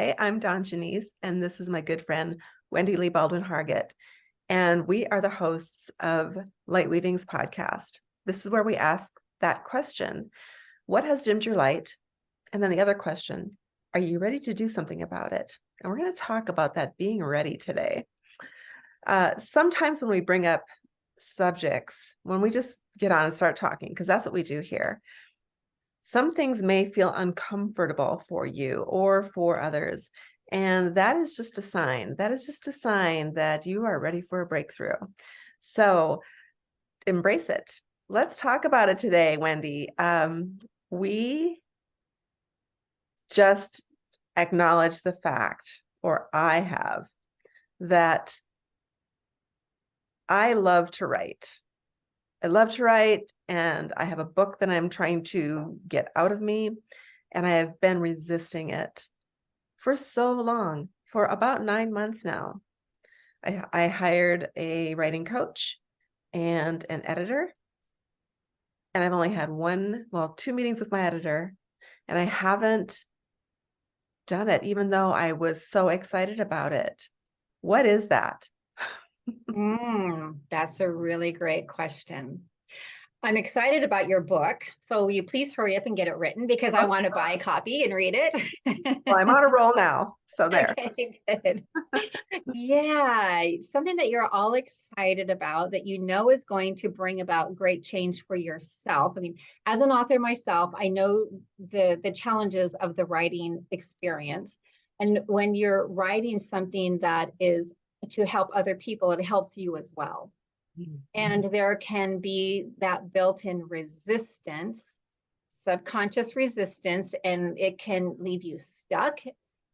Hi, I'm Dawn Janice, and this is my good friend, Wendy Lee Baldwin Hargett. And we are the hosts of Lightweavings Podcast. This is where we ask that question, what has dimmed your light? And then the other question, are you ready to do something about it? And we're going to talk about that being ready today. Sometimes when we bring up subjects, when we just get on and start talking, because that's what we do here, some things may feel uncomfortable for you or for others. And that is just a sign. That is just a sign that you are ready for a breakthrough. So embrace it. Let's talk about it today, Wendy. We just acknowledge the fact, or I have, that I love to write. I love to write, and I have a book that I'm trying to get out of me, and I have been resisting it for so long, for about 9 months now. I hired a writing coach and an editor, and I've only had two meetings with my editor, and I haven't done it, even though I was so excited about it. What is that? That's a really great question. I'm excited about your book. So will you please hurry up and get it written because I want to buy a copy and read it. Well, I'm on a roll now, so there. Okay, good. Yeah, something that you're all excited about that you know is going to bring about great change for yourself. I mean, as an author myself, I know the challenges of the writing experience. And when you're writing something that is to help other people, it helps you as well. And there can be that built-in resistance, subconscious resistance, and it can leave you stuck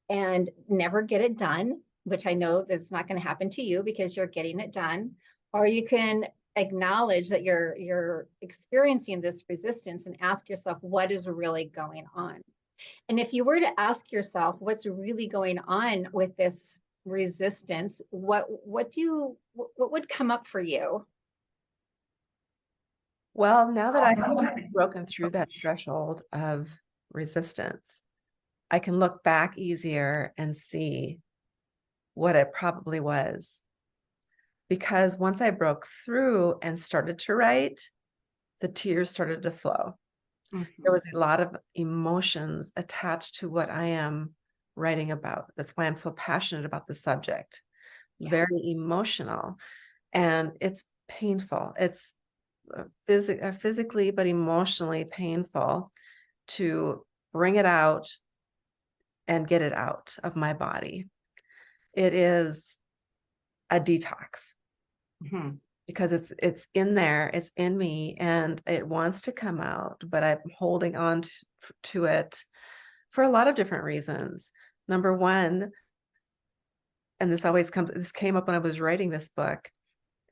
and never get it done, which I know that's not going to happen to you because you're getting it done. Or you can acknowledge that you're experiencing this resistance and ask yourself, what is really going on? And if you were to ask yourself what's really going on with this resistance, what would come up for you? Well, now that I've broken through that threshold of resistance, I can look back easier and see what it probably was. Because once I broke through and started to write, the tears started to flow. There was a lot of emotions attached to what I am writing about. That's why I'm so passionate about the subject. Very emotional. And it's painful. It's physically, but emotionally painful to bring it out and get it out of my body. It is a detox because it's in there, it's in me, and it wants to come out, but I'm holding on to it for a lot of different reasons. Number one, and this came up when I was writing this book,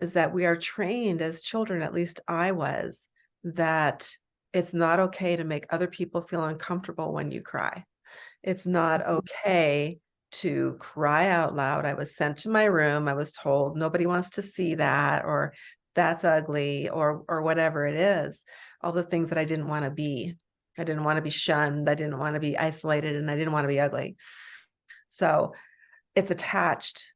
is that we are trained as children, at least I was, that it's not okay to make other people feel uncomfortable when you cry. It's not okay to cry out loud. I was sent to my room. I was told nobody wants to see that, or that's ugly, or whatever it is. All the things that I didn't want to be. I didn't want to be shunned. I didn't want to be isolated, and I didn't want to be ugly. So it's attached.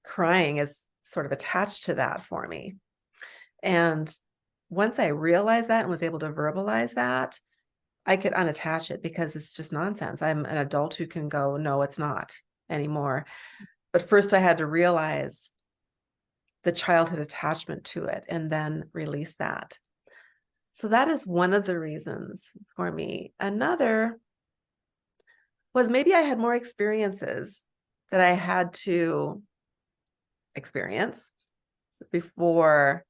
Crying is sort of attached to that for me. And once I realized that and was able to verbalize that, I could unattach it because it's just nonsense. I'm an adult who can go, no, it's not anymore. But first I had to realize the childhood attachment to it and then release that. So that is one of the reasons for me. Another was maybe I had more experiences that I had to experience before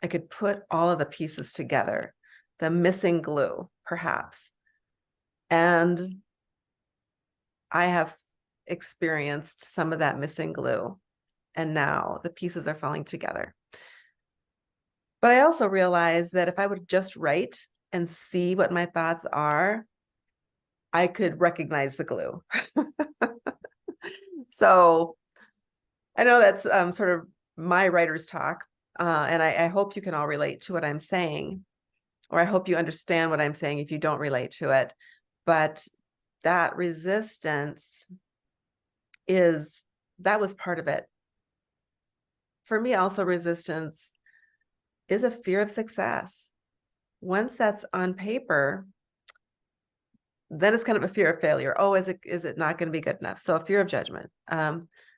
I could put all of the pieces together, the missing glue, perhaps. And I have experienced some of that missing glue, and now the pieces are falling together. But I also realized that if I would just write and see what my thoughts are, I could recognize the glue. So I know that's sort of my writer's talk, and I hope you can all relate to what I'm saying, or I hope you understand what I'm saying if you don't relate to it. But that resistance that was part of it. For me, also resistance is a fear of success. Once that's on paper, then it's kind of a fear of failure. Oh, is it not going to be good enough? So a fear of judgment,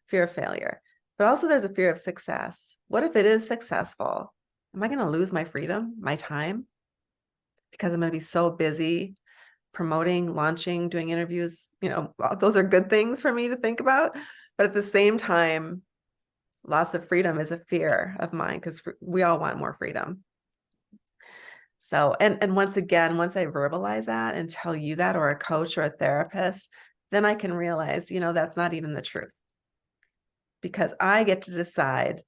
fear of failure. But also there's a fear of success. What if it is successful? Am I going to lose my freedom, my time? Because I'm going to be so busy promoting, launching, doing interviews. Those are good things for me to think about. But at the same time, loss of freedom is a fear of mine because we all want more freedom. So, and once again, once I verbalize that and tell you that, or a coach or a therapist, then I can realize, that's not even the truth, because I get to decide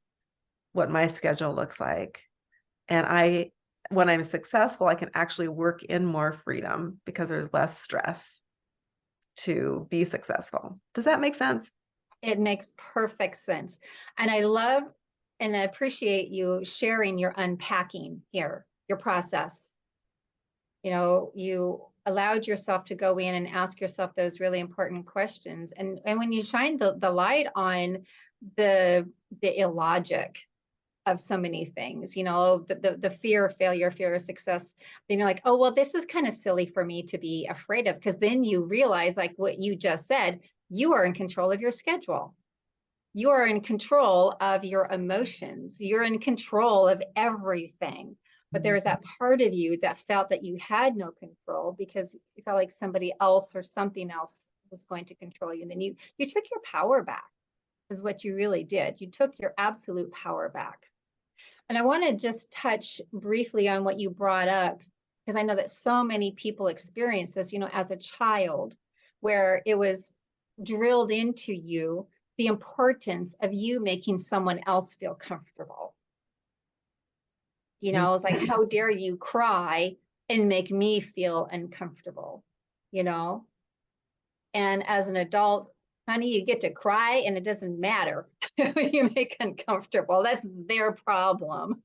what my schedule looks like. And when I'm successful, I can actually work in more freedom because there's less stress to be successful. Does that make sense? It makes perfect sense. And I love and I appreciate you sharing your unpacking here, your process. You allowed yourself to go in and ask yourself those really important questions. And when you shine the light on the illogic of so many things, the fear of failure, fear of success, then you're like, oh, well, this is kind of silly for me to be afraid of, because then you realize, like what you just said, you are in control of your schedule. You are in control of your emotions. You're in control of everything. But there was that part of you that felt that you had no control because you felt like somebody else or something else was going to control you. And then you took your power back, is what you really did. You took your absolute power back. And I want to just touch briefly on what you brought up, because I know that so many people experience this, as a child, where it was drilled into you the importance of you making someone else feel comfortable. It's like, how dare you cry and make me feel uncomfortable, And as an adult, honey, you get to cry and it doesn't matter who you make uncomfortable. That's their problem.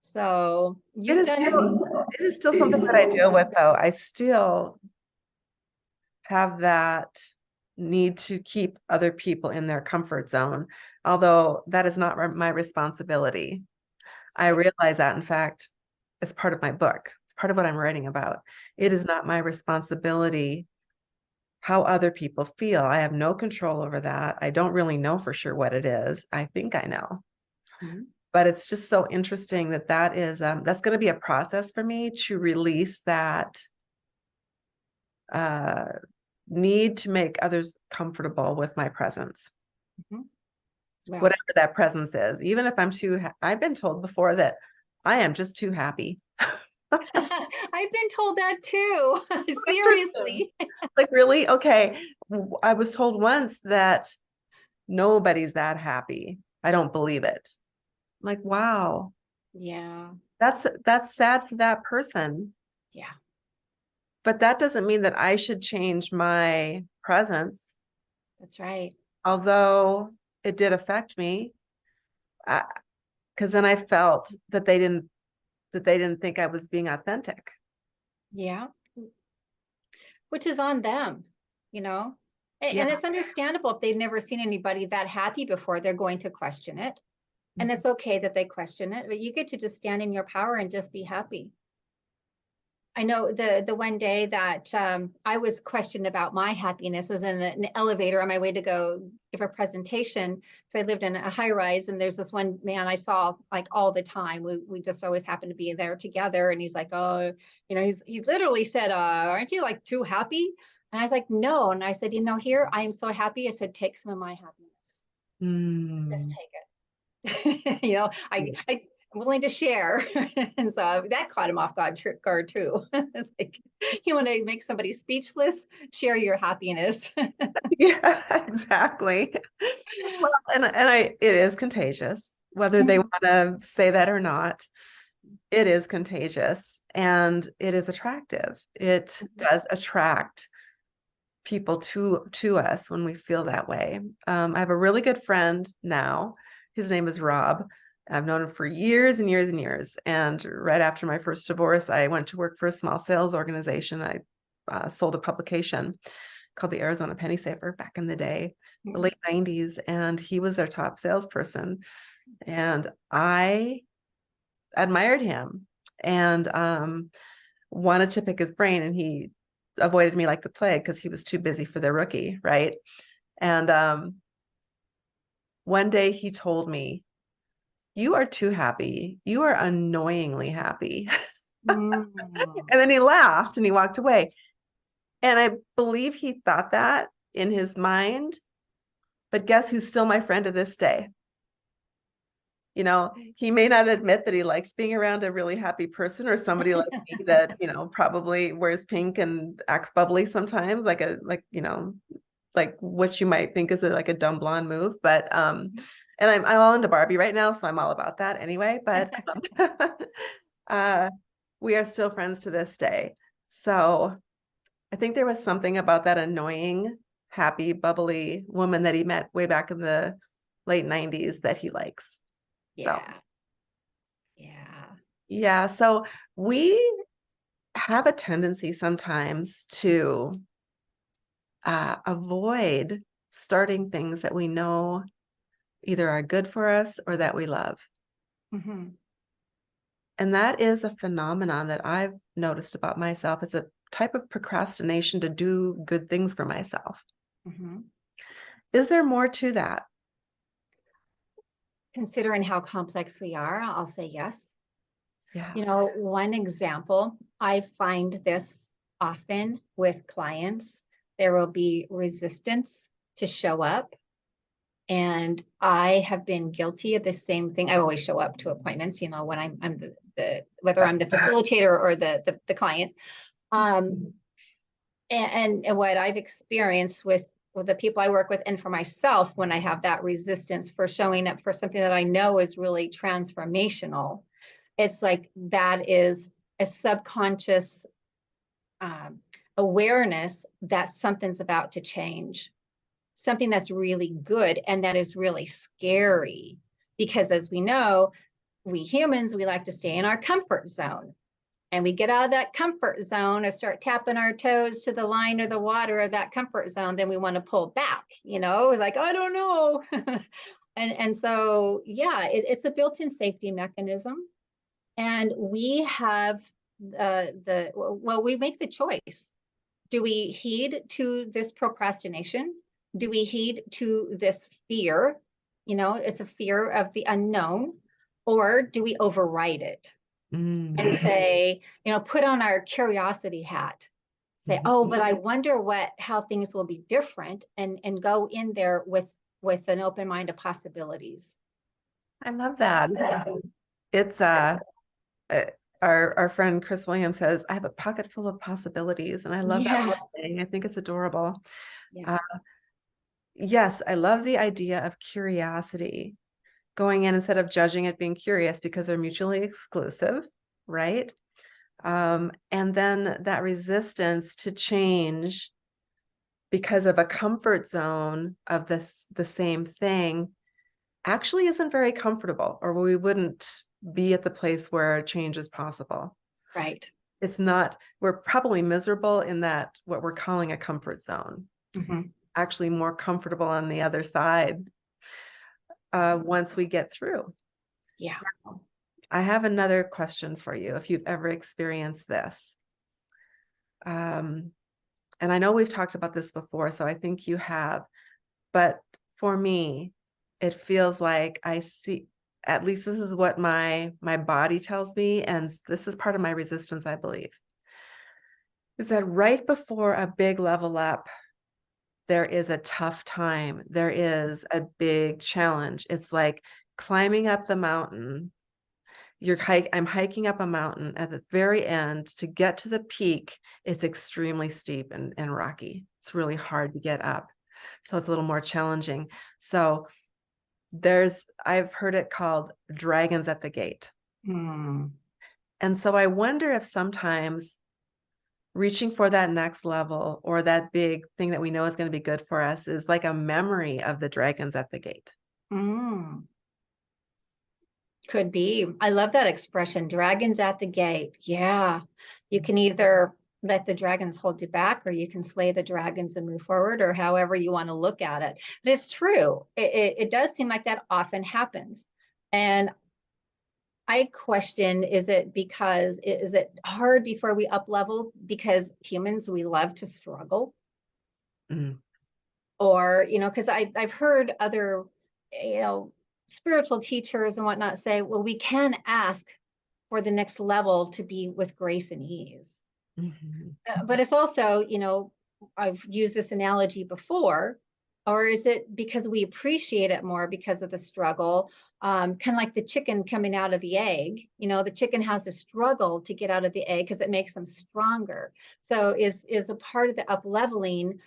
So you've done it is still something that I deal with, though. I still have that need to keep other people in their comfort zone, although that is not my responsibility. I realize that, in fact, as part of my book. It's part of what I'm writing about. It is not my responsibility how other people feel. I have no control over that. I don't really know for sure what it is. I think I know. Mm-hmm. But it's just so interesting that is that's going to be a process for me to release that need to make others comfortable with my presence. Mm-hmm. Wow. Whatever that presence is, even if I'm I've been told before that I am just too happy. I've been told that too. Seriously. Like, really? Okay. I was told once that nobody's that happy. I don't believe it. I'm like, wow. Yeah. That's sad for that person. Yeah. But that doesn't mean that I should change my presence. That's right. Although it did affect me, because then I felt that they didn't think I was being authentic. Yeah. Which is on them, And it's understandable if they've never seen anybody that happy before, they're going to question it. Mm-hmm. And it's okay that they question it, but you get to just stand in your power and just be happy. I know the one day that I was questioned about my happiness was in an elevator on my way to go give a presentation. So I lived in a high rise, and there's this one man I saw like all the time. We just always happened to be there together. And he's like, oh, he literally said, aren't you like too happy? And I was like, no. And I said, here, I am so happy. I said, take some of my happiness. Just take it. I'm willing to share. And so that caught him off guard too. It's like, you want to make somebody speechless, share your happiness. Yeah, exactly. Well, and it is contagious, whether they want to say that or not. It is contagious and it is attractive. It does attract people to us when we feel that way. I have a really good friend now. His name is Rob. I've known him for years and years and years. And right after my first divorce, I went to work for a small sales organization. I sold a publication called the Arizona Penny Saver back in the day, the Mhm. late 90s, and he was their top salesperson. And I admired him and wanted to pick his brain, and he avoided me like the plague because he was too busy for the rookie, right? And one day he told me, "You are too happy. You are annoyingly happy." Mm. And then he laughed and he walked away. And I believe he thought that in his mind, but guess who's still my friend to this day? You know, he may not admit that he likes being around a really happy person or somebody like me that, probably wears pink and acts bubbly sometimes, like what you might think is like a dumb blonde move. But and I'm all into Barbie right now, so I'm all about that anyway. But uh we are still friends to this day. So I think there was something about that annoying, happy, bubbly woman that he met way back in the late 90s that he likes. So Yeah. Yeah. yeah, so we have a tendency sometimes to avoid starting things that we know either are good for us or that we love. Mm-hmm. And that is a phenomenon that I've noticed about myself. It's a type of procrastination to do good things for myself. Mm-hmm. Is there more to that? Considering how complex we are, I'll say yes. Yeah. One example, I find this often with clients. There will be resistance to show up. And I have been guilty of the same thing. I always show up to appointments, when I'm the whether I'm the facilitator or the client. Um, and what I've experienced with the people I work with and for myself, when I have that resistance for showing up for something that I know is really transformational, it's like that is a subconscious um, awareness that something's about to change, something that's really good and that is really scary. Because as we know, we humans, we like to stay in our comfort zone. And we get out of that comfort zone and start tapping our toes to the line or the water of that comfort zone, then we want to pull back. It's like, I don't know. and so, yeah, it's a built-in safety mechanism. And we have we make the choice. Do we heed to this procrastination? Do we heed to this fear? It's a fear of the unknown. Or do we override it and say, put on our curiosity hat, say, oh, but I wonder how things will be different, and go in there with an open mind of possibilities. I love that. It's uh, our friend Chris Williams says, I have a pocket full of possibilities. And I love that Yeah. thing. I think it's adorable. Yeah. Uh, yes, I love the idea of curiosity, going in instead of judging it, being curious, because they're mutually exclusive, right? And then that resistance to change because of a comfort zone of the same thing actually isn't very comfortable, or we wouldn't be at the place where change is possible. Right. It's not, we're probably miserable in that what we're calling a comfort zone, Mm-hmm. actually more comfortable on the other side once we get through. Yeah. I have another question for you, if you've ever experienced this. And I know we've talked about this before, so I think you have, but for me, it feels like I see, at least this is what my body tells me, and this is part of my resistance, I believe, is that right before a big level up, there is a tough time. There is a big challenge. It's like climbing up the mountain. I'm hiking up a mountain. At the very end, to get to the peak, it's extremely steep and rocky. It's really hard to get up. So it's a little more challenging. So I've heard it called dragons at the gate. Mm. And so I wonder if sometimes reaching for that next level or that big thing that we know is going to be good for us is like a memory of the dragons at the gate. Mm. Could be. I love that expression, dragons at the gate. Yeah. You can either let the dragons hold you back, or you can slay the dragons and move forward, or however you want to look at it. But it's true. It does seem like that often happens. And I question, is it hard before we up level because humans, we love to struggle? Mm. Or, because I've heard other, spiritual teachers and whatnot say, well, we can ask for the next level to be with grace and ease. Mhm. But it's also, I've used this analogy before, or is it because we appreciate it more because of the struggle? Kind of like the chicken coming out of the egg. The chicken has to struggle to get out of the egg because it makes them stronger. So is a part of the up leveling,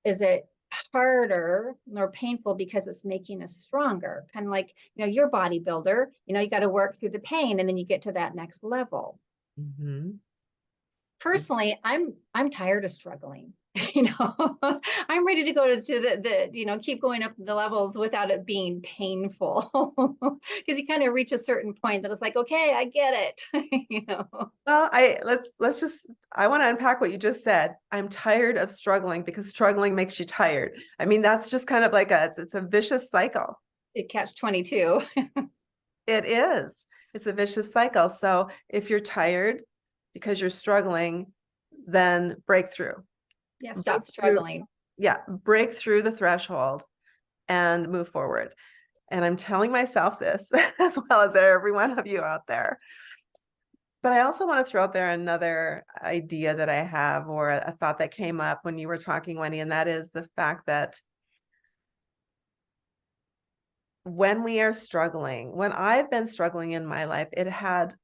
is it harder, more painful because it's making us stronger? Kind of like, you're a bodybuilder, you got to work through the pain and then you get to that next level. Mhm. Personally, I'm tired of struggling. I'm ready to go to the keep going up the levels without it being painful. Because you kind of reach a certain point that it's like, okay, I get it. Well, I want to unpack what you just said. I'm tired of struggling because struggling makes you tired. I mean, that's just kind of like it's a vicious cycle. It catch 22. It is. It's a vicious cycle. So if you're tired because you're struggling, then break through. Yeah, Break stop through, struggling. yeah, break through the threshold and move forward. And I'm telling myself this as well as every one of you out there. But I also want to throw out there another idea that I have, or a thought that came up when you were talking, Wendy, and that is the fact that when we are struggling, when I've been struggling in my life, it had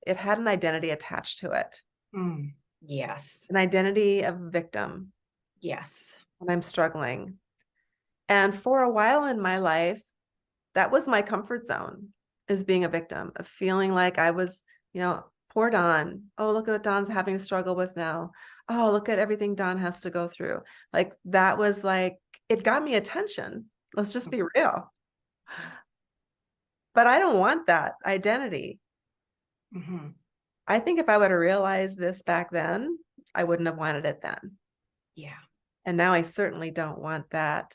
an identity attached to it, Yes. an identity of victim Yes. when I'm struggling. And for a while in my life, that was my comfort zone, is being a victim, of feeling like I was, poor Dawn. Oh, look at what Dawn's having to struggle with now. Oh, look at everything Dawn has to go through. Like that was like, it got me attention. Let's just be real. But I don't want that identity. Mm-hmm. I think if I would have realized this back then, I wouldn't have wanted it then. Yeah. And now I certainly don't want that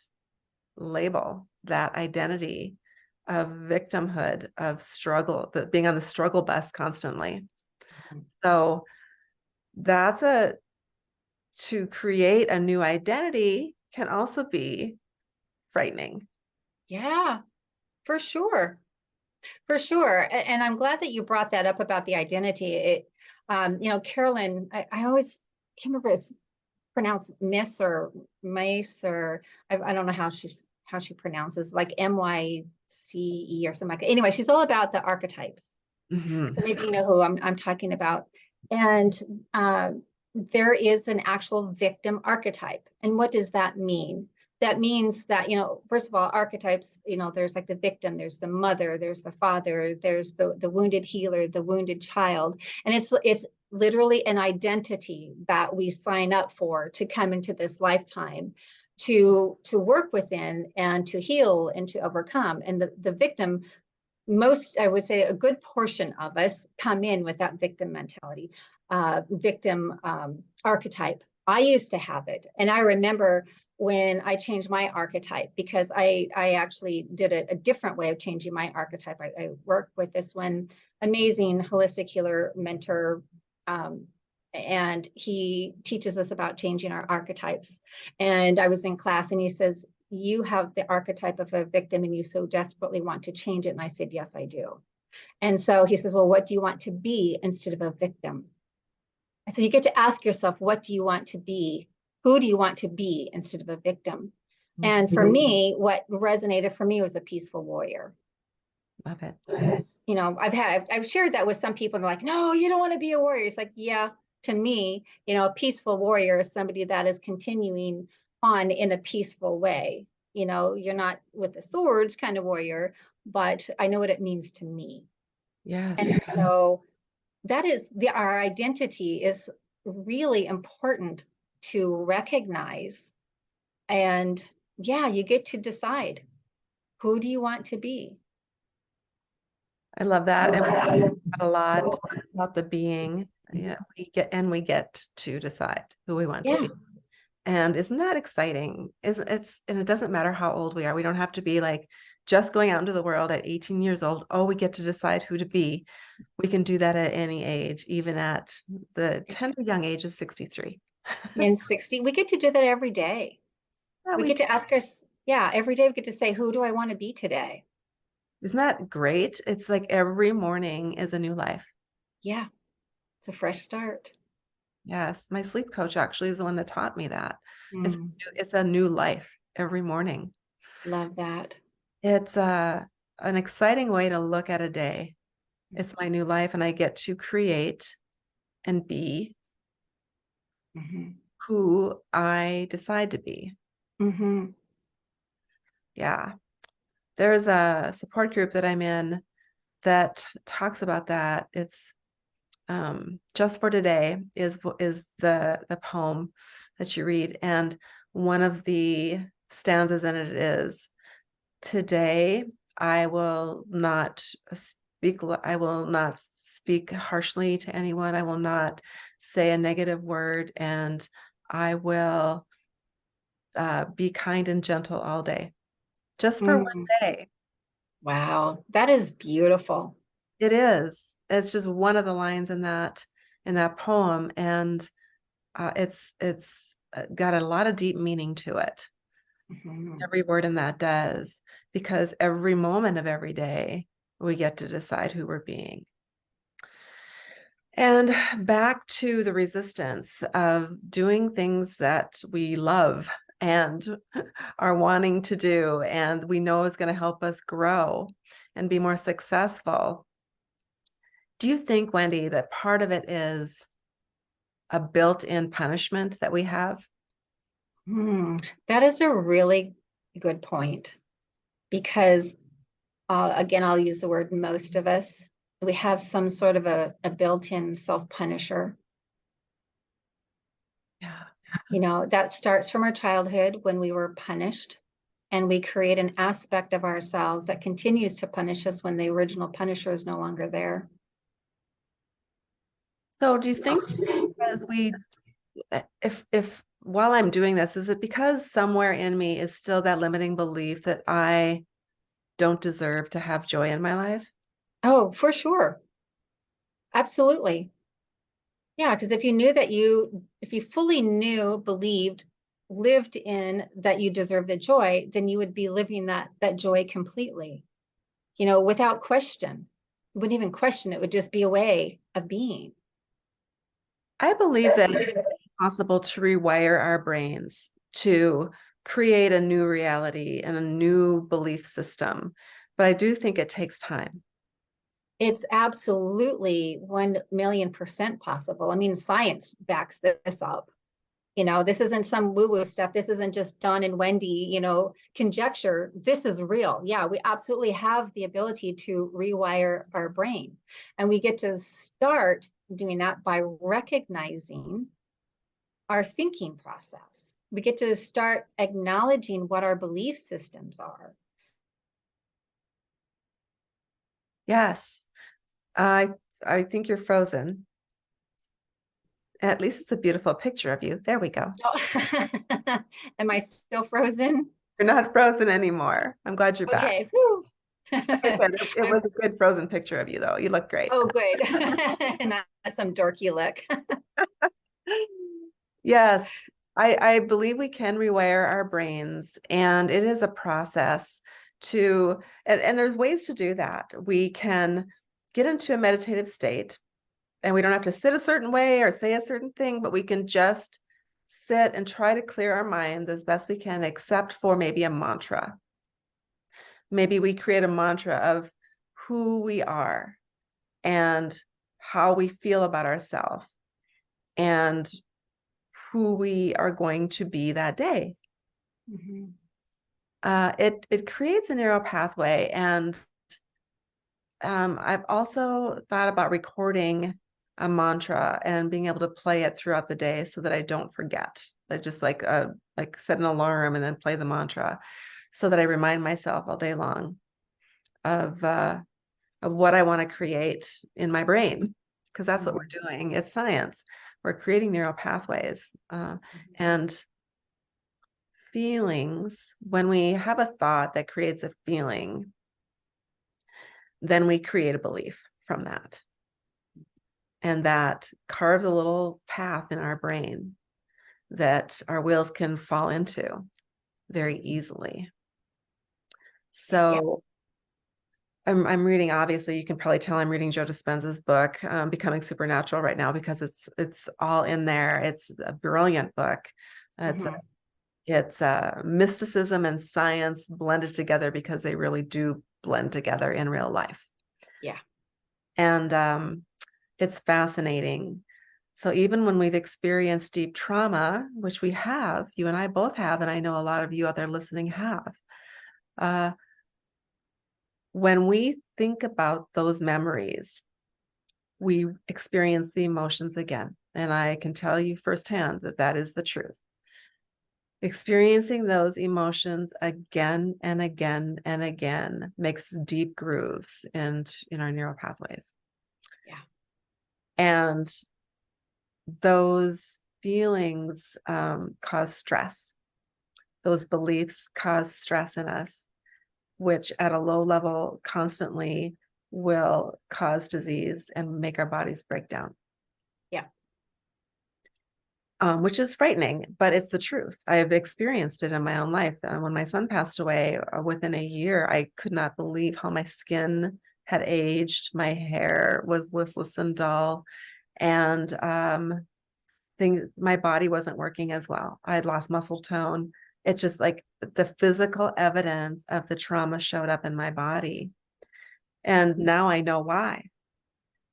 label, that identity of victimhood, of struggle, that being on the struggle bus constantly. Mm-hmm. So to create a new identity can also be frightening. Yeah, for sure. For sure. And I'm glad that you brought that up about the identity. Carolyn, I always can't remember if it's pronounced Miss or Mace, or I don't know how she pronounces, like MYCE or something like that. Anyway, she's all about the archetypes. Mhm. So maybe you know who I'm talking about. And there is an actual victim archetype. And what does that mean? That means that, first of all, archetypes, there's like the victim, there's the mother, there's the father, there's the wounded healer, the wounded child. And it's literally an identity that we sign up for to come into this lifetime to work within and to heal and to overcome. And the victim, I would say a good portion of us come in with that victim mentality, victim archetype. I used to have it. And I remember when I changed my archetype, because I actually did a different way of changing my archetype. I worked with this one amazing holistic healer mentor, and he teaches us about changing our archetypes. And I was in class and he says, you have the archetype of a victim and you so desperately want to change it. And I said, yes, I do. And so he says, well, what do you want to be instead of a victim? And so you get to ask yourself, what do you want to be? Who do you want to be instead of a victim? And for me, what resonated for me was a peaceful warrior. Love it. I've shared that with some people and they're like, no, you don't want to be a warrior. It's like, yeah, to me, a peaceful warrior is somebody that is continuing on in a peaceful way. You're not with the swords kind of warrior, but I know what it means to me. Yes. And so that is our identity is really important to recognize. And yeah, you get to decide, who do you want to be? I love that. And we talk a lot about the being Yeah, we get to decide who we want to Yeah. be. And isn't that exciting? And it doesn't matter how old we are. We don't have to be like just going out into the world at 18 years old. Oh, we get to decide who to be. We can do that at any age, even at the tender young age of 63. In 60, we get to do that every day. Yeah, We we get do. to ask us, yeah, every day we get to say, who do I want to be today? Isn't that great? It's like every morning is a new life. Yeah, it's a fresh start. Yes, my sleep coach actually is the one that taught me that. It's Mm, it's a new life every morning. love that. It's an exciting way to look at a day. It's my new life, and I get to create and be Hmm. who I decide to be. Hmm. Yeah. There's a support group that I'm in that talks about that. It's Just for Today is the poem that you read. And one of the stanzas in it is, today I will not speak harshly to anyone. I will not say a negative word, and I will be kind and gentle all day, just for one Mm. day. Wow, that is beautiful. It is. It's just one of the lines in that poem, and it's got a lot of deep meaning to it. Mhm. Every word in that does, because every moment of every day we get to decide who we're being. And back to the resistance of doing things that we love and are wanting to do, and we know is going to help us grow and be more successful. Do you think, Wendy, that part of it is a built-in punishment that we have? That is a really good point because, again, I'll use the word most of us. We have some sort of a built-in self-punisher. Yeah. That starts from our childhood when we were punished, and we create an aspect of ourselves that continues to punish us when the original punisher is no longer there. So do you think because if while I'm doing this, is it because somewhere in me is still that limiting belief that I don't deserve to have joy in my life? Oh, for sure. Absolutely. Yeah, because if you fully knew, believed, lived in that you deserve the joy, then you would be living that joy completely, without question. You wouldn't even question it, would just be a way of being. I believe that it's possible to rewire our brains to create a new reality and a new belief system, but I do think it takes time. It's absolutely 1,000,000% possible. I mean, science backs this up. This isn't some woo-woo stuff. This isn't just Dawn and Wendy, conjecture. This is real. Yeah, we absolutely have the ability to rewire our brain. And we get to start doing that by recognizing our thinking process. We get to start acknowledging what our belief systems are. Yes, I I think you're frozen. At least it's a beautiful picture of you. There we go. Oh, am I still frozen? You're not frozen anymore. I'm glad you're back. Okay. Whew. Like I said, it I'm, was a good frozen picture of you, though. You look great. oh, good. Not some dorky look. Yes, I believe we can rewire our brains, and it is a process and there's ways to do that. We can get into a meditative state, and we don't have to sit a certain way or say a certain thing, but we can just sit and try to clear our minds as best we can, except for maybe a mantra. Maybe we create a mantra of who we are and how we feel about ourselves and who we are going to be that day. Mhm. It creates a neural pathway, and I've also thought about recording a mantra and being able to play it throughout the day so that I don't forget. I just like set an alarm and then play the mantra so that I remind myself all day long of what I want to create in my brain. because that's what we're doing. It's science. We're creating neural pathways. And feelings, when we have a thought that creates a feeling, then we create a belief from that. And that carves a little path in our brain that our wheels can fall into very easily. So I'm reading, obviously, you can probably tell I'm reading Joe Dispenza's book, Becoming Supernatural, right now, because it's all in there. It's a brilliant book. It's mysticism and science blended together, because they really do blend together in real life. Yeah. And it's fascinating. So even when we've experienced deep trauma, which we have, you and I both have, and I know a lot of you out there listening have, when we think about those memories, we experience the emotions again. And I can tell you firsthand that that is the truth. Experiencing those emotions again and again and again makes deep grooves in our neural pathways. Yeah. And those feelings cause stress. Those beliefs cause stress in us, which at a low level constantly will cause disease and make our bodies break down. Yeah. Which is frightening, but it's the truth. I have experienced it in my own life. When my son passed away, within a year, I could not believe how my skin had aged. My hair was listless and dull, and my body wasn't working as well. I had lost muscle tone. It's just like the physical evidence of the trauma showed up in my body. And now I know why.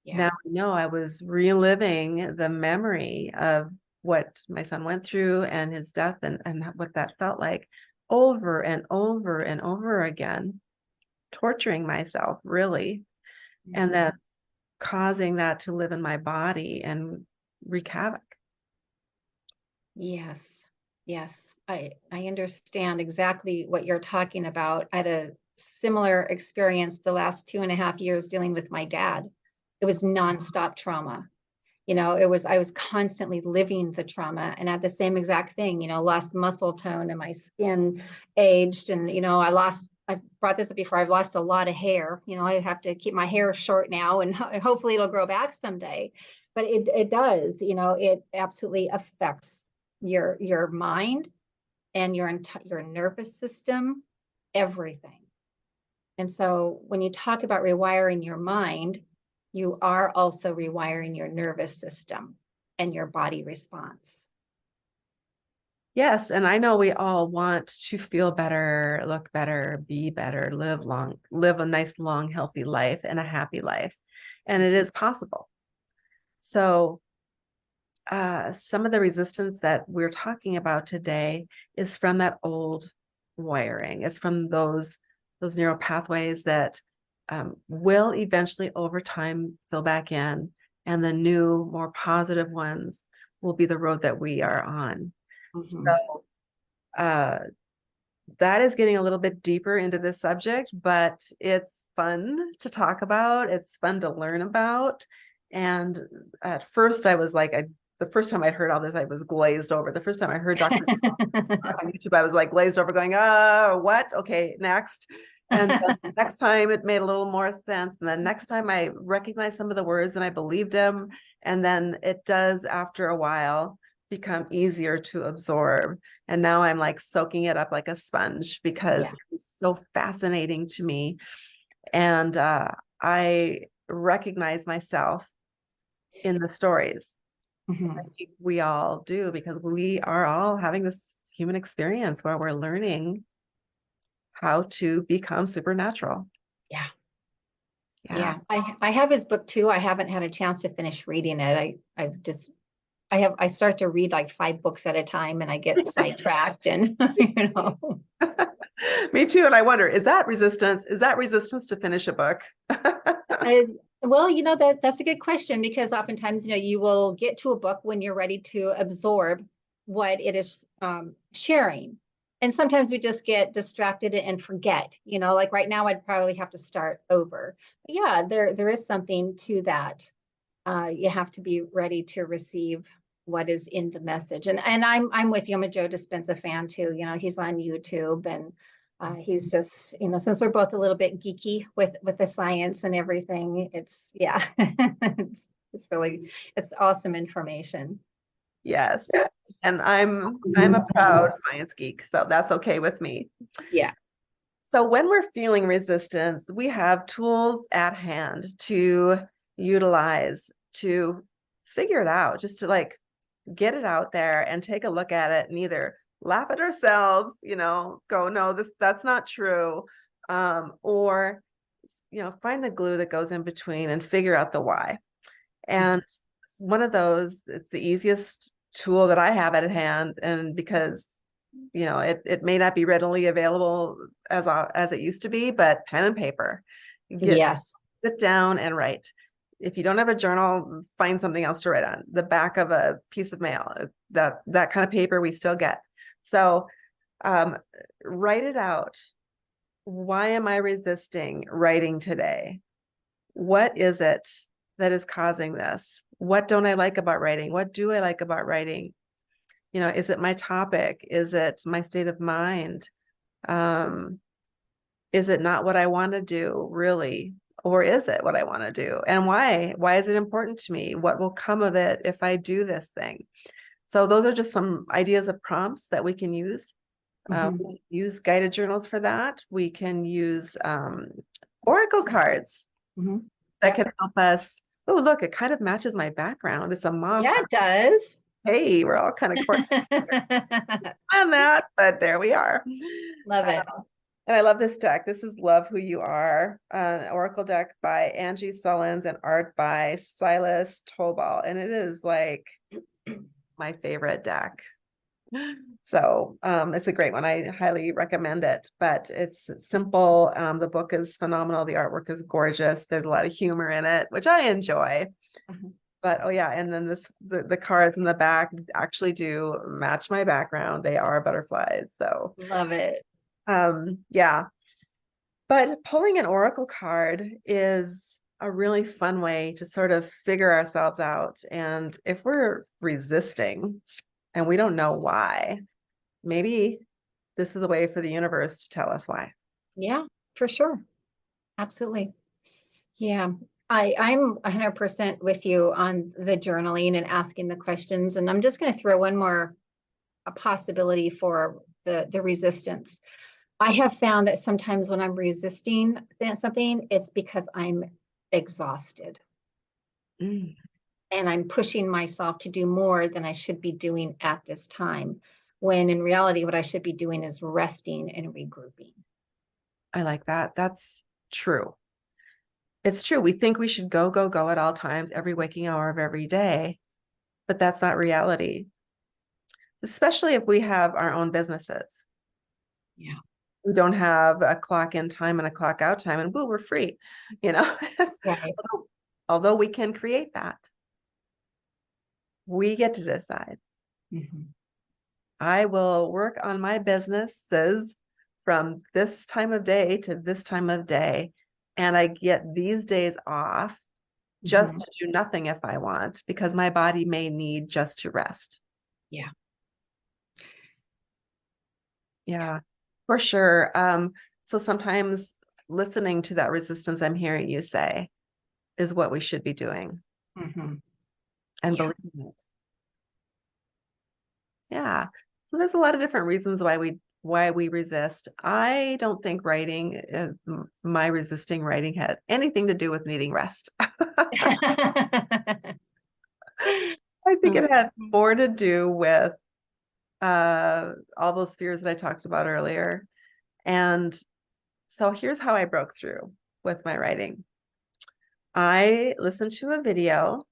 Yeah. Now I know I was reliving the memory of what my son went through and his death, and what that felt like, over and over and over again, torturing myself, really, and then causing that to live in my body and wreak havoc. Yes. Yes. I understand exactly what you're talking about. I had a similar experience the last 2.5 years dealing with my dad. It was nonstop trauma. I was constantly living the trauma, and at the same exact thing, lost muscle tone and my skin aged. And, I've brought this up before. I've lost a lot of hair. I have to keep my hair short now, and hopefully it'll grow back someday. But it does, it absolutely affects your mind and your nervous system, everything. And so when you talk about rewiring your mind, you are also rewiring your nervous system and your body response. Yes, and I know we all want to feel better, look better, be better, live a nice, long, healthy life and a happy life. And it is possible. So some of the resistance that we're talking about today is from that old wiring. It's from those neural pathways that will eventually, over time, fill back in, and the new, more positive ones will be the road that we are on. So that is getting a little bit deeper into this subject, but it's fun to talk about. It's fun to learn about. And at first I was like, the first time I heard all this, I was glazed over. The first time I heard Dr. on YouTube, I was like glazed over going, what? Okay, next. And then the next time it made a little more sense. And then next time I recognized some of the words and I believed them. And then it does, after a while, become easier to absorb. And now I'm like soaking it up like a sponge, because it's so fascinating to me. And I recognize myself in the stories. I think we all do, because we are all having this human experience where we're learning how to become supernatural. Yeah. I have his book too. I haven't had a chance to finish reading it. I start to read like 5 books at a time and I get sidetracked and Me too. And I wonder, is that resistance? Is that resistance to finish a book? Well, that's a good question, because oftentimes, you will get to a book when you're ready to absorb what it is sharing. And sometimes we just get distracted and forget, like right now, I'd probably have to start over. But yeah, there is something to that. You have to be ready to receive what is in the message. And I'm with you. I'm a Joe Dispenza fan too. You know, he's on YouTube, and he's just, you know, since we're both a little bit geeky with the science and everything, it's yeah, it's really, it's awesome information. Yes. And I'm a proud science geek, so that's okay with me. Yeah. So when we're feeling resistance, we have tools at hand to utilize to figure it out, just to like get it out there and take a look at it and either laugh at ourselves, you know, go, no, that's not true. Or, you know, find the glue that goes in between and figure out the why. And one of those, it's the easiest tool that I have at hand. And because, you know, it may not be readily available as it used to be, but pen and paper, Yes. sit down and write. If you don't have a journal, find something else to write on. The back of a piece of mail, that kind of paper we still get. So write it out. Why am I resisting writing today? What is it that is causing this? What don't I like about writing? What do I like about writing? You know, is it my topic? Is it my state of mind? Is it not what I want to do, really? Or is it what I want to do? And why? Why is it important to me? What will come of it if I do this thing? So those are just some ideas of prompts that we can use. We use guided journals for that. We can use oracle cards that can help us. Oh, look, it kind of matches my background. It's a mom. Yeah, it does. Hey, we're all kind of on that, but there we are. Love it. And I love this deck. This is Love Who You Are, an oracle deck by Angie Sullins and art by Silas Tobal. And it is like my favorite deck. So it's a great one. I highly recommend it, but it's simple. The book is phenomenal. The artwork is gorgeous. There's a lot of humor in it, which I enjoy. But oh yeah, and then the cards in the back actually do match my background. They are butterflies. So love it. Yeah. But pulling an oracle card is a really fun way to sort of figure ourselves out. And if we're resisting and we don't know why, maybe this is a way for the universe to tell us why. Yeah, for sure. Absolutely. Yeah. I'm 100% with you on the journaling and asking the questions. And I'm just going to throw one more a possibility for the resistance. I have found that sometimes when I'm resisting something, it's because I'm exhausted Mm, and I'm pushing myself to do more than I should be doing at this time. When in reality, what I should be doing is resting and regrouping. I like that. That's true. It's true. We think we should go, go, go at all times, every waking hour of every day, but that's not reality, especially if we have our own businesses. Yeah. We don't have a clock in time and a clock out time, and boo, we're free, you know. Right. Although we can create that, we get to decide. I will work on my businesses from this time of day to this time of day, and I get these days off just to do nothing if I want, because my body may need just to rest. Yeah. Yeah, for sure. So sometimes listening to that resistance I'm hearing you say is what we should be doing and believing it. Yeah. So there's a lot of different reasons why we resist. I don't think writing, my resisting writing had anything to do with needing rest. I think it had more to do with all those fears that I talked about earlier. And so here's how I broke through with my writing. I listened to a video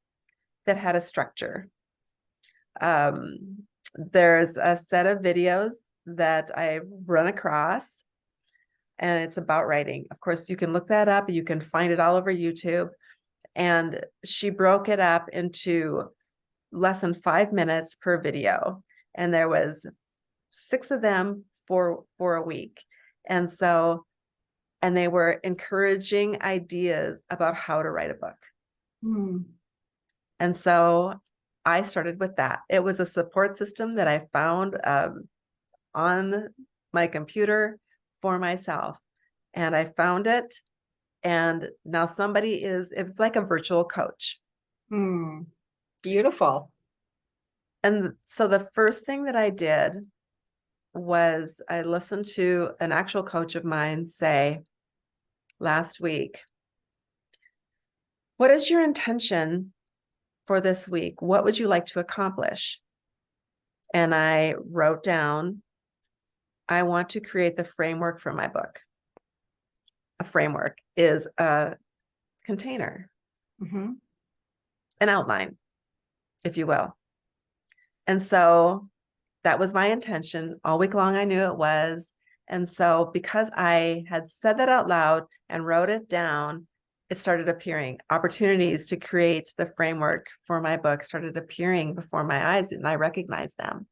that had a structure. There's a set of videos that I run across, and it's about writing. Of course, you can look that up. You can find it all over YouTube. And she broke it up into less than 5 minutes per video. And there was 6 of them for a week. And so, and they were encouraging ideas about how to write a book. And so I started with that. It was a support system that I found on my computer for myself. And I found it. And now it's like a virtual coach. Beautiful. And so the first thing that I did was I listened to an actual coach of mine say last week, what is your intention for this week? What would you like to accomplish? And I wrote down, I want to create the framework for my book. A framework is a container, an outline, if you will. And so that was my intention all week long. I knew it was. And so because I had said that out loud and wrote it down, it started appearing. Opportunities to create the framework for my book started appearing before my eyes, and I recognized them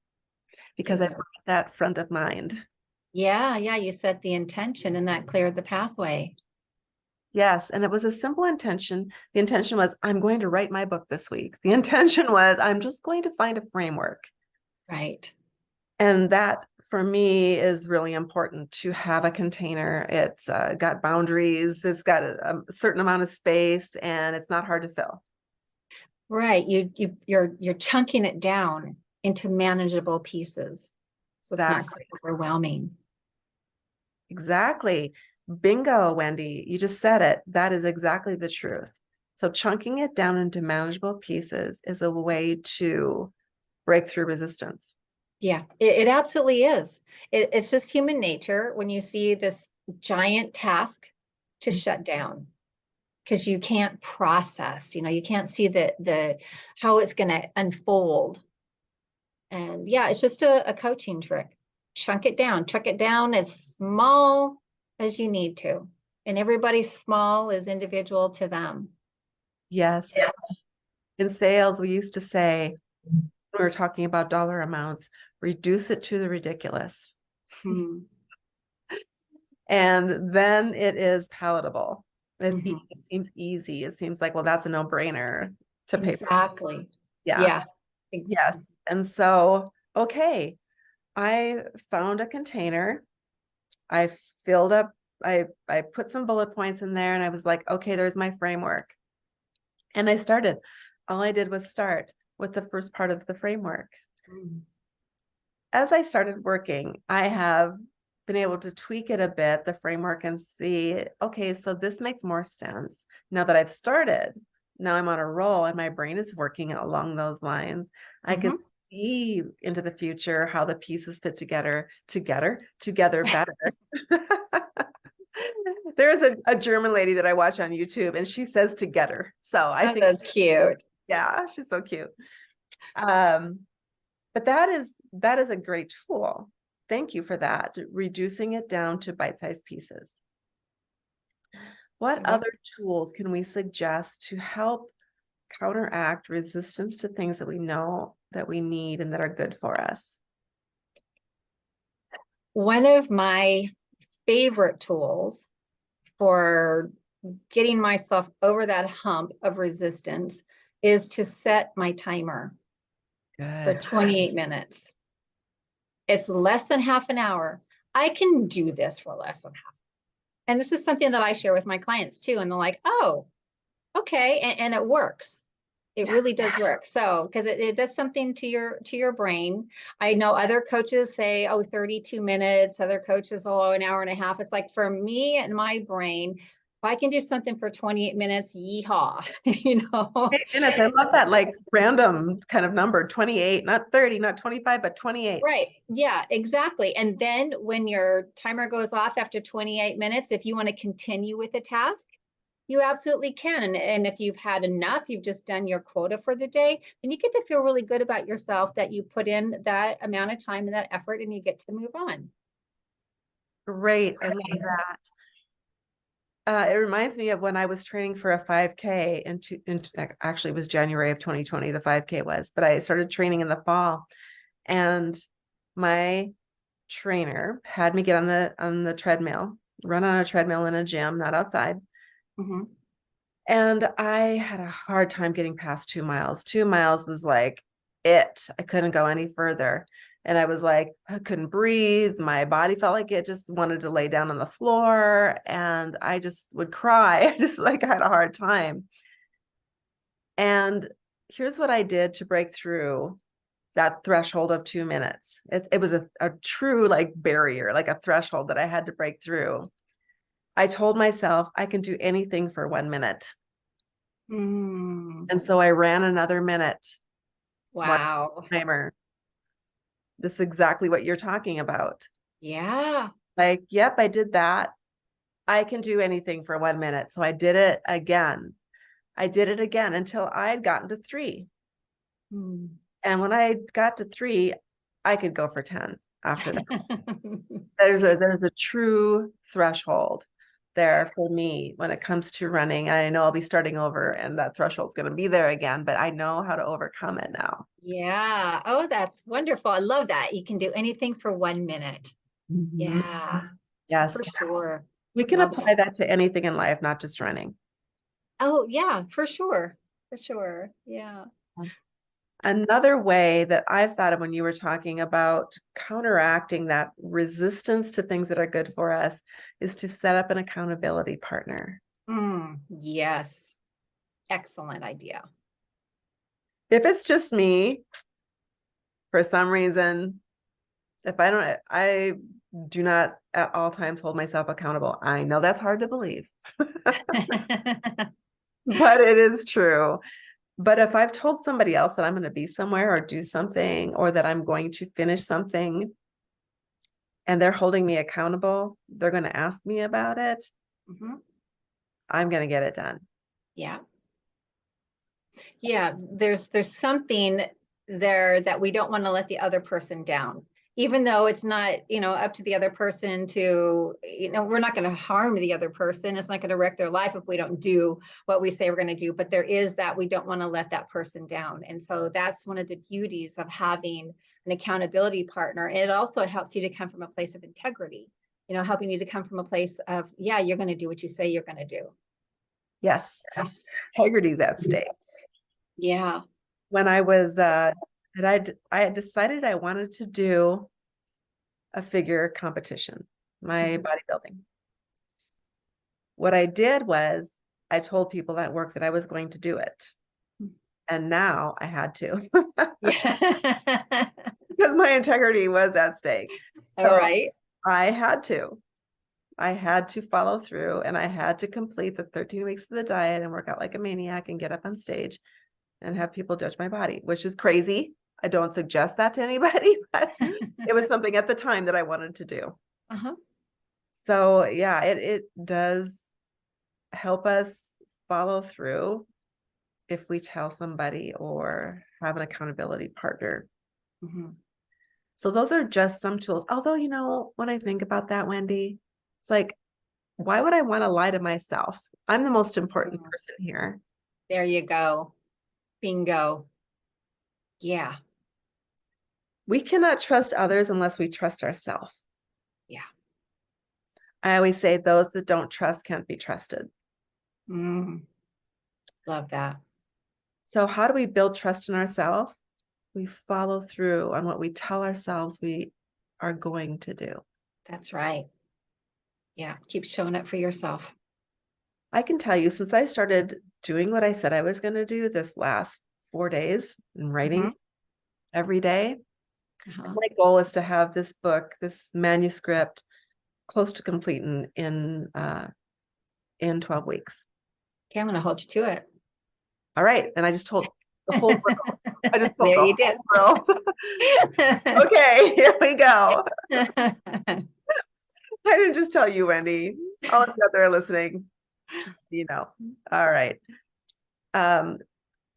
because I brought that front of mind. Yeah, you set the intention and that cleared the pathway. Yes, and it was a simple intention. The intention was, I'm going to write my book this week. The intention was, I'm just going to find a framework. Right. And that for me is really important, to have a container. It's got boundaries, it's got a certain amount of space, and it's not hard to fill. Right. You're chunking it down into manageable pieces. So it's not so overwhelming. Exactly. Bingo, Wendy. You just said it. That is exactly the truth. So chunking it down into manageable pieces is a way to break through resistance. Yeah, it absolutely is. It's just human nature when you see this giant task to shut down, because you can't process, you can't see the how it's going to unfold. And yeah, it's just a coaching trick. Chunk it down as small as you need to. And everybody's small is individual to them. Yes. Yeah. In sales, we used to say, when we were talking about dollar amounts, reduce it to the ridiculous. And then it is palatable. It seems easy. It seems like, well, that's a no-brainer to pay for. Exactly. Yeah. Yes. And so, okay, I found a container. I filled up, I put some bullet points in there, and I was like, okay, there's my framework. And I started. All I did was start with the first part of the framework. As I started working, I have been able to tweak it a bit, the framework, and see, okay, so this makes more sense now that I've started. Now I'm on a roll and my brain is working along those lines. I can see into the future how the pieces fit together better. There is a German lady that I watch on YouTube, and she says together. So I think that's cute. Yeah, she's so cute. But that is a great tool. Thank you for that, reducing it down to bite-sized pieces. What other tools can we suggest to help counteract resistance to things that we know that we need and that are good for us? One of my favorite tools for getting myself over that hump of resistance is to set my timer for 28 minutes. It's less than half an hour. I can do this for less than half. And this is something that I share with my clients too. And they're like, oh, okay. And it works. It really does work. So, because it does something to your brain. I know other coaches say, oh, 32 minutes. Other coaches, oh, an hour and a half. It's like, for me and my brain, if I can do something for 28 minutes, yeehaw, And I love that, like, random kind of number, 28, not 30, not 25, but 28. Right. Yeah, exactly. And then when your timer goes off after 28 minutes, if you want to continue with the task, you absolutely can. And if you've had enough, you've just done your quota for the day, then you get to feel really good about yourself that you put in that amount of time and that effort, and you get to move on. Great. I love that. It reminds me of when I was training for a 5K actually it was January of 2020, the 5K was, but I started training in the fall, and my trainer had me get on the treadmill, run on a treadmill in a gym, not outside. And I had a hard time getting past 2 miles. 2 miles was like it. I couldn't go any further. And I was like, I couldn't breathe. My body felt like it just wanted to lay down on the floor. And I just would cry. I just like had a hard time. And here's what I did to break through that threshold of 2 minutes. It was a true like barrier, like a threshold that I had to break through. I told myself I can do anything for 1 minute. Mm, And so I ran another minute. Watch wow. the timer. This is exactly what you're talking about. Yeah. Like, yep, I did that. I can do anything for 1 minute. So I did it again. I did it again until I had gotten to 3. Mm. And when I got to 3, I could go for 10 after that. There's a true threshold there for me when it comes to running. I know I'll be starting over and that threshold's going to be there again, but I know how to overcome it now. Yeah. Oh, that's wonderful. I love that. You can do anything for 1 minute. Mhm. Yeah, Yes. for sure. We can Love apply that. that to anything in life, not just running. Oh, yeah, for sure. For sure. Yeah. Another way that I've thought of when you were talking about counteracting that resistance to things that are good for us is to set up an accountability partner. Yes. Excellent idea. If it's just me, for some reason, I do not at all times hold myself accountable. I know that's hard to believe, but it is true. But if I've told somebody else that I'm going to be somewhere or do something, or that I'm going to finish something, and they're holding me accountable, they're going to ask me about it, Mhm. I'm going to get it done. Yeah. Yeah, there's something there that we don't want to let the other person down. Even though it's not, up to the other person to, we're not going to harm the other person. It's not going to wreck their life if we don't do what we say we're going to do. But there is that we don't want to let that person down. And so that's one of the beauties of having an accountability partner. And it also helps you to come from a place of integrity, helping you to come from a place of, yeah, you're going to do what you say you're going to do. Yes, Yes. integrity is at stake. Yeah. When I was, I had decided I wanted to do a figure competition, my Mhm. bodybuilding. What I did was I told people at work that I was going to do it. And now I had to Yeah. because my integrity was at stake. All So right. I had to. I had to follow through and I had to complete the 13 weeks of the diet and work out like a maniac and get up on stage and have people judge my body, which is crazy. I don't suggest that to anybody, but it was something at the time that I wanted to do. Uh-huh. So yeah, it does help us follow through if we tell somebody or have an accountability partner. Mhm. So those are just some tools. Although, when I think about that, Wendy, it's like, why would I want to lie to myself? I'm the most important Mm. person here. There you go. Bingo. Yeah. We cannot trust others unless we trust ourselves. Yeah. I always say those that don't trust can't be trusted. Mm. Love that. So how do we build trust in ourselves? We follow through on what we tell ourselves we are going to do. That's right. Yeah. Keep showing up for yourself. I can tell you, since I started doing what I said I was going to do this last 4 days and writing Mhm. every day, Uh-huh. my goal is to have this book, this manuscript, close to complete in 12 weeks. Okay, I'm going to hold you to it. All right. And I just told the whole world. I just told There the you did. whole world. Okay, here we go. I didn't just tell you, Wendy. All of you out there listening, All right. Um,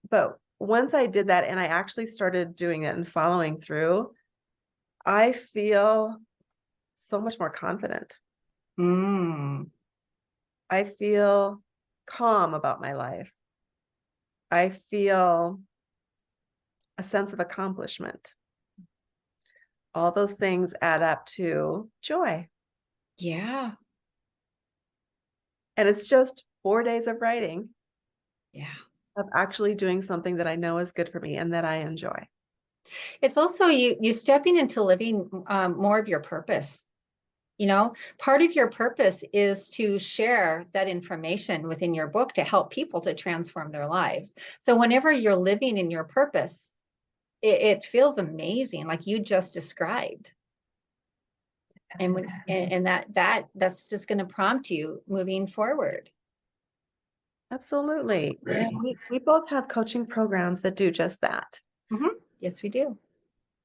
but once I did that and I actually started doing it and following through, I feel so much more confident. Mm. I feel calm about my life. I feel a sense of accomplishment. All those things add up to joy. Yeah. And it's just 4 days of writing. Yeah. of actually doing something that I know is good for me and that I enjoy. It's also you stepping into living more of your purpose. You know, part of your purpose is to share that information within your book to help people to transform their lives. So whenever you're living in your purpose, it feels amazing, like you just described. And that's just going to prompt you moving forward. Absolutely. Yeah, we both have coaching programs that do just that. Mhm. Yes, we do.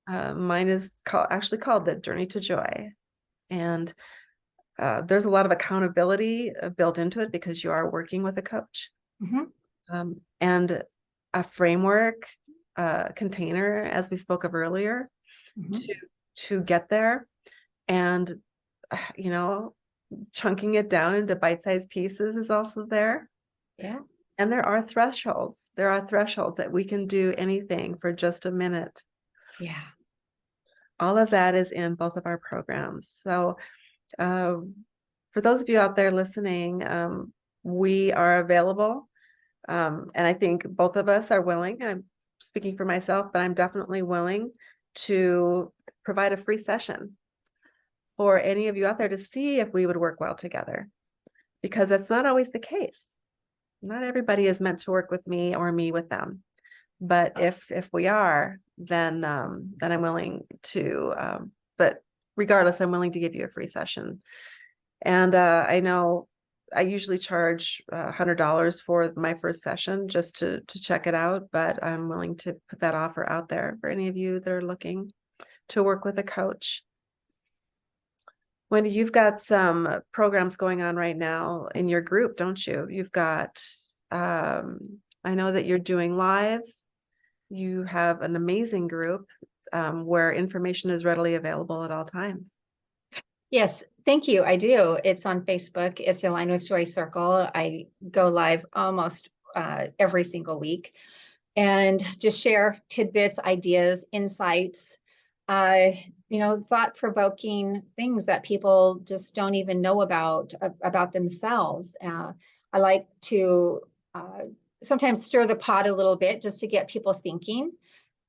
Mine is actually called The Journey to Joy. And there's a lot of accountability built into it because you are working with a coach. Mhm. And a framework container, as we spoke of earlier, Mhm. to get there. And, you know, chunking it down into bite-sized pieces is also there. Yeah. And there are thresholds. There are thresholds that we can do anything for just a minute. Yeah. All of that is in both of our programs. So for those of you out there listening, we are available. And I think both of us are willing. I'm speaking for myself, but I'm definitely willing to provide a free session for any of you out there to see if we would work well together, because that's not always the case. Not everybody is meant to work with me or me with them. But if we are, then I'm willing to. But regardless, I'm willing to give you a free session. And I know I usually charge $100 for my first session just to check it out. But I'm willing to put that offer out there for any of you that are looking to work with a coach. Wendy, you've got some programs going on right now in your group, don't you? You've got, I know that you're doing lives. You have an amazing group where information is readily available at all times. Yes, thank you. I do. It's on Facebook. It's Align with Joy Circle. I go live almost every single week and just share tidbits, ideas, insights, uh, thought-provoking things that people just don't even know about themselves. I like to sometimes stir the pot a little bit just to get people thinking.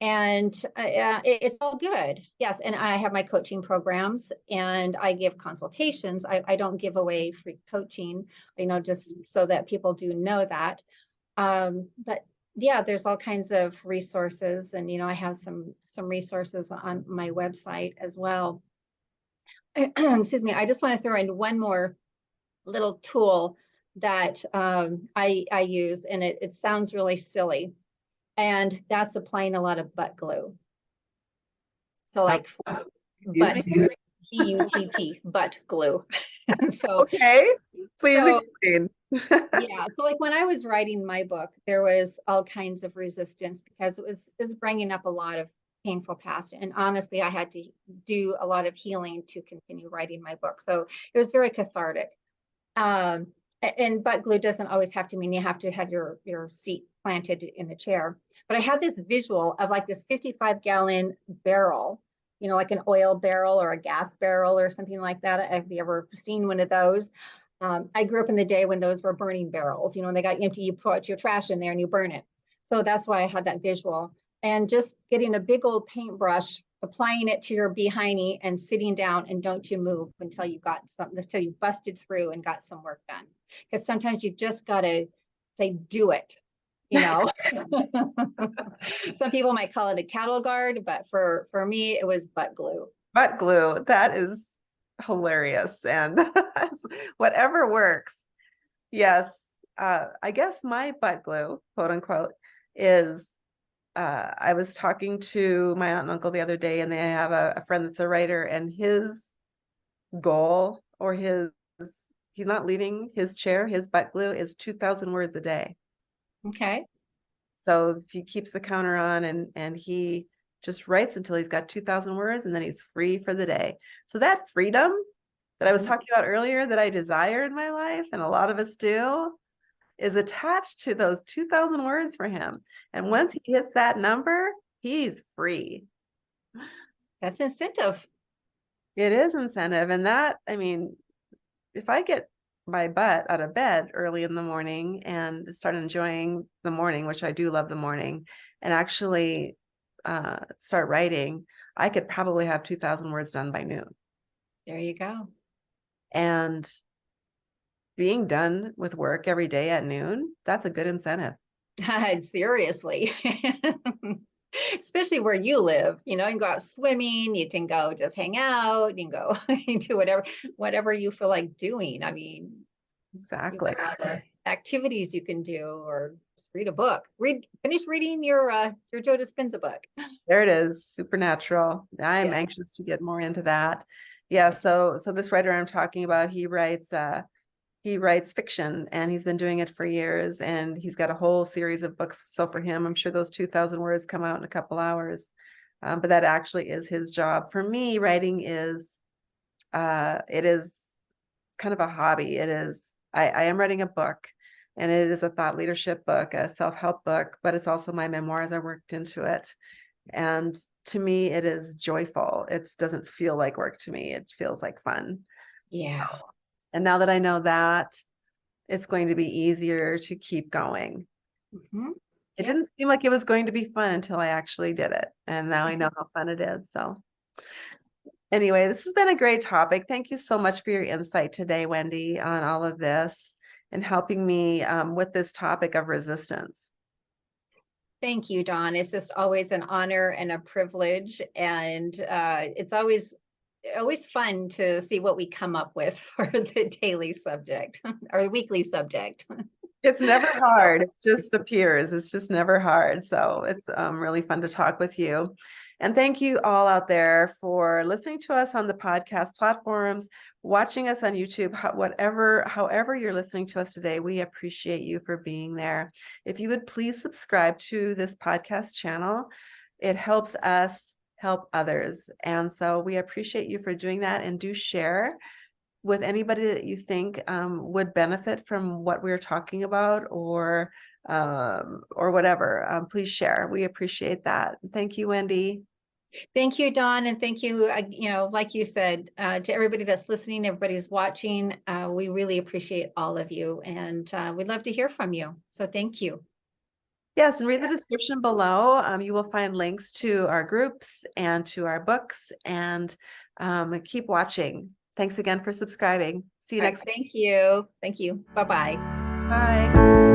And it's all good. Yes. And I have my coaching programs and I give consultations. I don't give away free coaching, just so that people do know that. But yeah, there's all kinds of resources, and I have some resources on my website as well. Excuse me. I just want to throw in one more little tool that I use, and it sounds really silly, and that's applying a lot of butt glue. So like Excuse butt, me? butt, butt glue. So, Okay, please so explain. yeah. So like when I was writing my book, there was all kinds of resistance because it was bringing up a lot of painful past. And honestly, I had to do a lot of healing to continue writing my book. So it was very cathartic. Um, and butt glue doesn't always have to mean you have to have your seat planted in the chair. But I had this visual of like this 55-gallon barrel, like an oil barrel or a gas barrel or something like that. Have you ever seen one of those? I grew up in the day when those were burning barrels. When they got empty, you put your trash in there and you burn it. So that's why I had that visual. And just getting a big old paintbrush, applying it to your behiney and sitting down, and don't you move until you got something, until you busted through and got some work done. Because sometimes you just got to say, do it. Some people might call it a cattle guard, but for me, it was butt glue. Butt glue, that is hilarious. And whatever works. Yes. I guess my butt glue, quote unquote, is I was talking to my aunt and uncle the other day, and they have a friend that's a writer, and his goal, or he's not leaving his chair, his butt glue is 2,000 words a day. Okay. So he keeps the counter on, and he just writes until he's got 2,000 words, and then he's free for the day. So that freedom that I was talking about earlier that I desire in my life, and a lot of us do, is attached to those 2,000 words for him. And once he hits that number, he's free. That's incentive. It is incentive. And that, I mean, if I get my butt out of bed early in the morning and start enjoying the morning, which I do love the morning, and actually start writing, I could probably have 2,000 words done by noon. There you go. And being done with work every day at noon, that's a good incentive. Seriously. Especially where you live, you know, you can go out swimming, you can go just hang out, you can go do whatever you feel like doing. I mean, you've Exactly. got activities you can do, or just read a book. Finish reading your Joe Dispenza book. There it is, supernatural. I'm Yeah. anxious to get more into that. Yeah, so this writer I'm talking about, he writes fiction, and he's been doing it for years, and he's got a whole series of books. So for him, I'm sure those 2,000 words come out in a couple hours. But that actually is his job. For me, writing is it is kind of a hobby. I am writing a book, and it is a thought leadership book, a self-help book, but it's also my memoirs. I worked into it. And to me, it is joyful. It doesn't feel like work to me. It feels like fun. Yeah. So, and now that I know that, it's going to be easier to keep going. Mhm. It Yep. didn't seem like it was going to be fun until I actually did it. And now I know how fun it is. So anyway, this has been a great topic. Thank you so much for your insight today, Wendy, on all of this and helping me with this topic of resistance. Thank you, Dawn. It's just always an honor and a privilege, and it's always fun to see what we come up with for the daily subject or the weekly subject. It's never hard. It just appears. It's just never hard. So it's really fun to talk with you. And thank you all out there for listening to us on the podcast platforms, watching us on YouTube, however you're listening to us today. We appreciate you for being there. If you would please subscribe to this podcast channel, it helps us help others. And so we appreciate you for doing that, and do share with anybody that you think would benefit from what we're talking about, or whatever. Please share. We appreciate that. Thank you, Wendy. Thank you, Dawn, and thank you, like you said, to everybody that's listening, everybody's watching. We really appreciate all of you, and we'd love to hear from you. So thank you. Yes, and read the description below. You will find links to our groups and to our books, and keep watching. Thanks again for subscribing. See you All right, next. thank you. Thank you. Bye-bye. Bye.